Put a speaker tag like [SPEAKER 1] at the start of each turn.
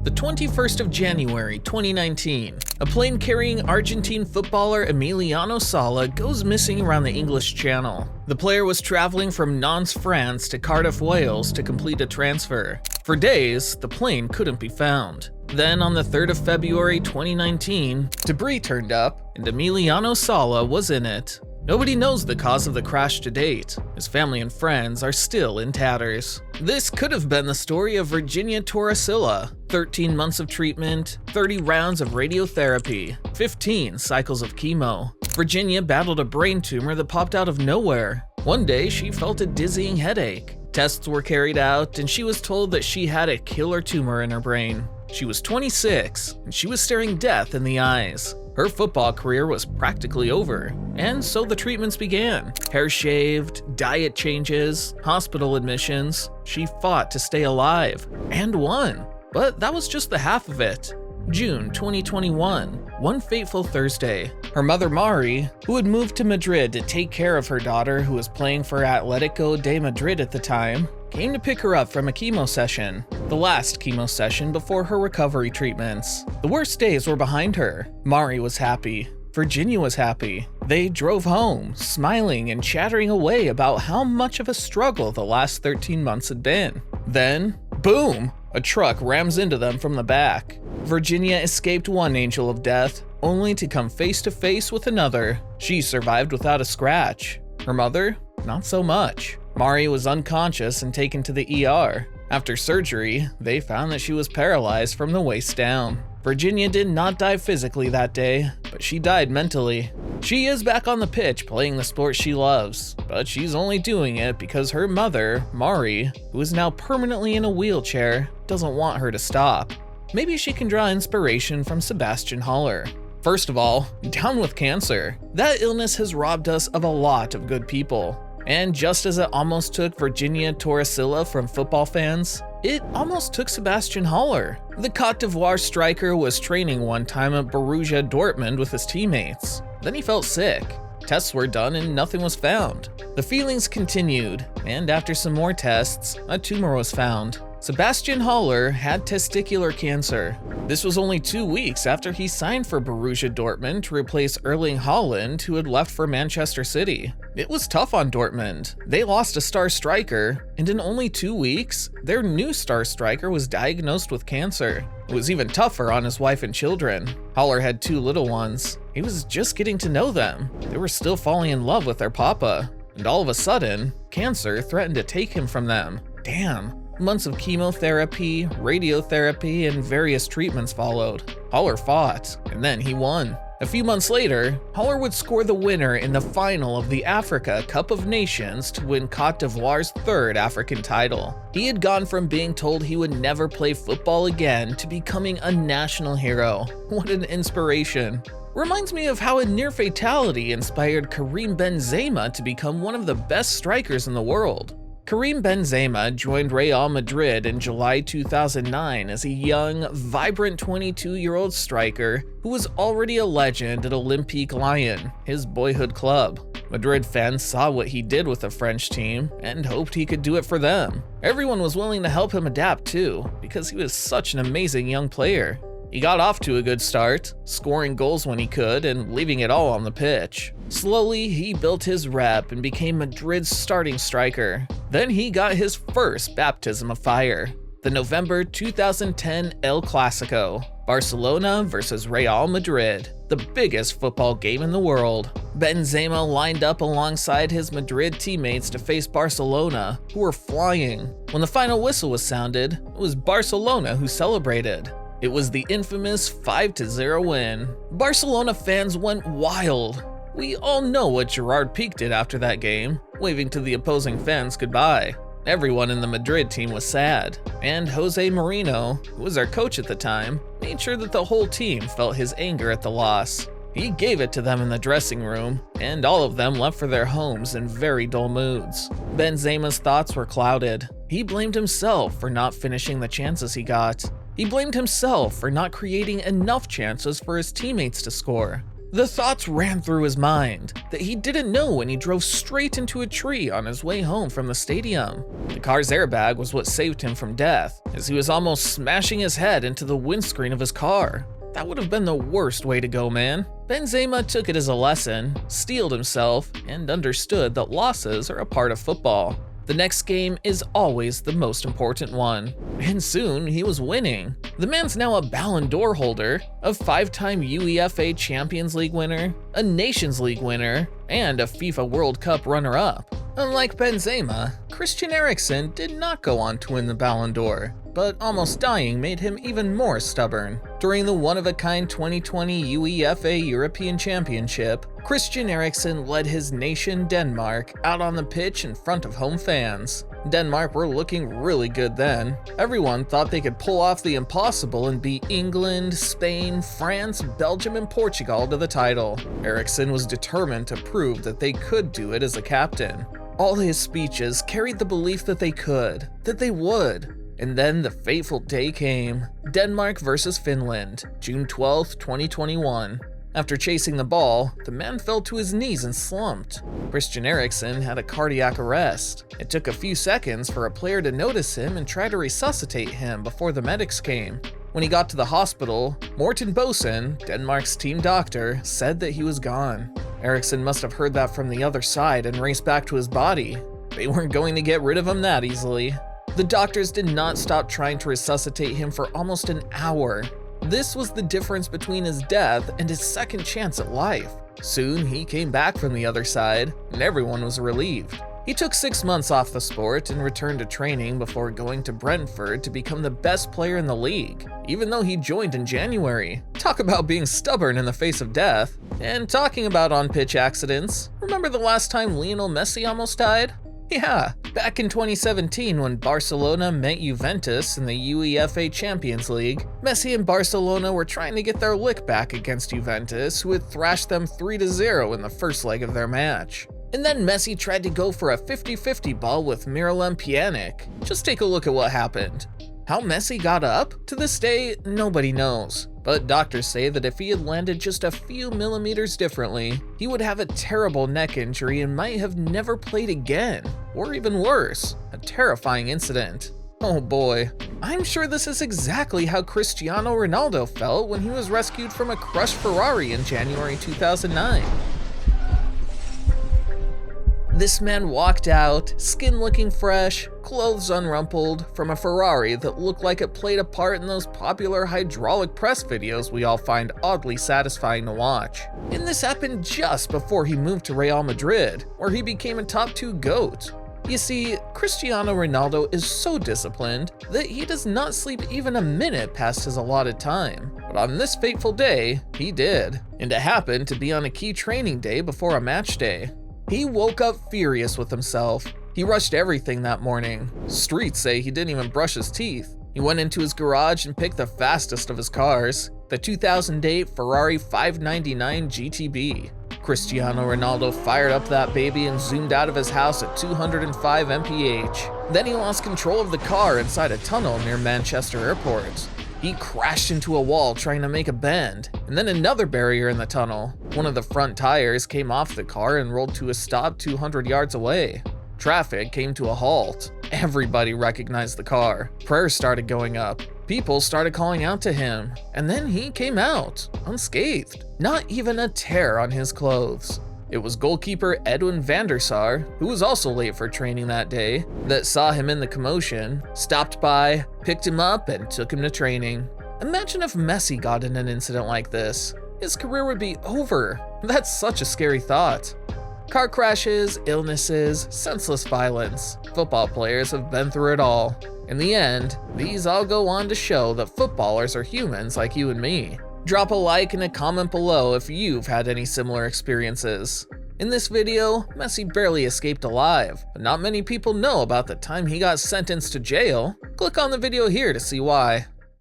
[SPEAKER 1] The 21st of January 2019, a plane carrying Argentine footballer Emiliano Sala goes missing around the English Channel. The player was traveling from Nantes, France to Cardiff, Wales to complete a transfer. For days, the plane couldn't be found. Then on the 3rd of February 2019, debris turned up and Emiliano Sala was in it. Nobody knows the cause of the crash to date. His family and friends are still in tatters. This could have been the story of Virginia Torresilla. 13 months of treatment, 30 rounds of radiotherapy, 15 cycles of chemo. Virginia battled a brain tumor that popped out of nowhere. One day, she felt a dizzying headache. Tests were carried out, and she was told that she had a killer tumor in her brain. She was 26, and she was staring death in the eyes. Her football career was practically over, and so the treatments began. Hair shaved, diet changes, hospital admissions. She fought to stay alive, and won. But that was just the half of it. June 2021, one fateful Thursday. Her mother Mari, who had moved to Madrid to take care of her daughter who was playing for Atletico de Madrid at the time, came to pick her up from a chemo session, the last chemo session before her recovery treatments. The worst days were behind her. Mari was happy. Virginia was happy. They drove home, smiling and chattering away about how much of a struggle the last 13 months had been. Then, boom! A truck rams into them from the back. Virginia escaped one angel of death, only to come face to face with another. She survived without a scratch. Her mother, not so much. Mari was unconscious and taken to the ER. After surgery, they found that she was paralyzed from the waist down. Virginia did not die physically that day, but she died mentally. She is back on the pitch playing the sport she loves, but she's only doing it because her mother, Mari, who is now permanently in a wheelchair, doesn't want her to stop. Maybe she can draw inspiration from Sebastian Haller. First of all, down with cancer. That illness has robbed us of a lot of good people. And just as it almost took Virginia Torresilla from football fans, it almost took Sebastian Haller. The Côte d'Ivoire striker was training one time at Borussia Dortmund with his teammates. Then he felt sick. Tests were done and nothing was found. The feelings continued, and after some more tests, a tumor was found. Sebastian Haller had testicular cancer. This was only 2 weeks after he signed for Borussia Dortmund to replace Erling Haaland, who had left for Manchester City. It was tough on Dortmund. They lost a star striker, and in only 2 weeks, their new star striker was diagnosed with cancer. It was even tougher on his wife and children. Haller had 2 little ones. He was just getting to know them. They were still falling in love with their papa. And all of a sudden, cancer threatened to take him from them. Damn. Months of chemotherapy, radiotherapy, and various treatments followed. Haller fought, and then he won. A few months later, Haller would score the winner in the final of the Africa Cup of Nations to win Côte d'Ivoire's 3rd African title. He had gone from being told he would never play football again to becoming a national hero. What an inspiration. Reminds me of how a near fatality inspired Karim Benzema to become one of the best strikers in the world. Karim Benzema joined Real Madrid in July 2009 as a young, vibrant 22-year-old striker who was already a legend at Olympique Lyon, his boyhood club. Madrid fans saw what he did with the French team and hoped he could do it for them. Everyone was willing to help him adapt too, because he was such an amazing young player. He got off to a good start, scoring goals when he could and leaving it all on the pitch. Slowly, he built his rep and became Madrid's starting striker. Then he got his first baptism of fire, the November 2010 El Clasico, Barcelona versus Real Madrid, the biggest football game in the world. Benzema lined up alongside his Madrid teammates to face Barcelona, who were flying. When the final whistle was sounded, it was Barcelona who celebrated. It was the infamous 5-0 win. Barcelona fans went wild. We all know what Gerard Piqué did after that game, waving to the opposing fans goodbye. Everyone in the Madrid team was sad, and Jose Mourinho, who was our coach at the time, made sure that the whole team felt his anger at the loss. He gave it to them in the dressing room, and all of them left for their homes in very dull moods. Benzema's thoughts were clouded. He blamed himself for not finishing the chances he got. He blamed himself for not creating enough chances for his teammates to score. The thoughts ran through his mind that he didn't know when he drove straight into a tree on his way home from the stadium. The car's airbag was what saved him from death, as he was almost smashing his head into the windscreen of his car. That would have been the worst way to go, man. Benzema took it as a lesson, steeled himself, and understood that losses are a part of football. The next game is always the most important one, and soon he was winning. The man's now a Ballon d'Or holder, a 5-time UEFA Champions League winner, a Nations League winner, and a FIFA World Cup runner-up. Unlike Benzema, Christian Eriksen did not go on to win the Ballon d'Or, but almost dying made him even more stubborn. During the one-of-a-kind 2020 UEFA European Championship, Christian Eriksen led his nation Denmark out on the pitch in front of home fans. Denmark were looking really good then. Everyone thought they could pull off the impossible and beat England, Spain, France, Belgium, and Portugal to the title. Eriksen was determined to prove that they could do it as a captain. All his speeches carried the belief that they could, that they would. And then the fateful day came. Denmark versus Finland, June 12, 2021. After chasing the ball, the man fell to his knees and slumped. Christian Eriksen had a cardiac arrest. It took a few seconds for a player to notice him and try to resuscitate him before the medics came. When he got to the hospital, Morten Boesen, Denmark's team doctor, said that he was gone. Eriksen must have heard that from the other side and raced back to his body. They weren't going to get rid of him that easily. The doctors did not stop trying to resuscitate him for almost an hour. This was the difference between his death and his second chance at life. Soon he came back from the other side, and everyone was relieved. He took 6 months off the sport and returned to training before going to Brentford to become the best player in the league, even though he joined in January. Talk about being stubborn in the face of death. And talking about on-pitch accidents, remember the last time Lionel Messi almost died? Yeah, back in 2017 when Barcelona met Juventus in the UEFA Champions League, Messi and Barcelona were trying to get their lick back against Juventus, who had thrashed them 3-0 in the first leg of their match. And then Messi tried to go for a 50-50 ball with Miralem Pjanic. Just take a look at what happened. How Messi got up? To this day, nobody knows. But doctors say that if he had landed just a few millimeters differently, he would have a terrible neck injury and might have never played again. Or even worse, a terrifying incident. Oh boy. I'm sure this is exactly how Cristiano Ronaldo felt when he was rescued from a crushed Ferrari in January 2009. This man walked out, skin looking fresh, clothes unrumpled, from a Ferrari that looked like it played a part in those popular hydraulic press videos we all find oddly satisfying to watch. And this happened just before he moved to Real Madrid, where he became a top 2 GOAT. You see, Cristiano Ronaldo is so disciplined that he does not sleep even a minute past his allotted time. But on this fateful day, he did. And it happened to be on a key training day before a match day. He woke up furious with himself. He rushed everything that morning. Streets say he didn't even brush his teeth. He went into his garage and picked the fastest of his cars, the 2008 Ferrari 599 GTB. Cristiano Ronaldo fired up that baby and zoomed out of his house at 205 mph. Then he lost control of the car inside a tunnel near Manchester Airport. He crashed into a wall trying to make a bend, and then another barrier in the tunnel. One of the front tires came off the car and rolled to a stop 200 yards away. Traffic came to a halt. Everybody recognized the car. Prayers started going up. People started calling out to him, and then he came out, unscathed. Not even a tear on his clothes. It was goalkeeper Edwin van der Sar, who was also late for training that day, that saw him in the commotion, stopped by, picked him up, and took him to training. Imagine if Messi got in an incident like this. His career would be over. That's such a scary thought. Car crashes, illnesses, senseless violence. Football players have been through it all. In the end, these all go on to show that footballers are humans like you and me. Drop a like and a comment below if you've had any similar experiences. In this video, Messi barely escaped alive, but not many people know about the time he got sentenced to jail. Click on the video here to see why.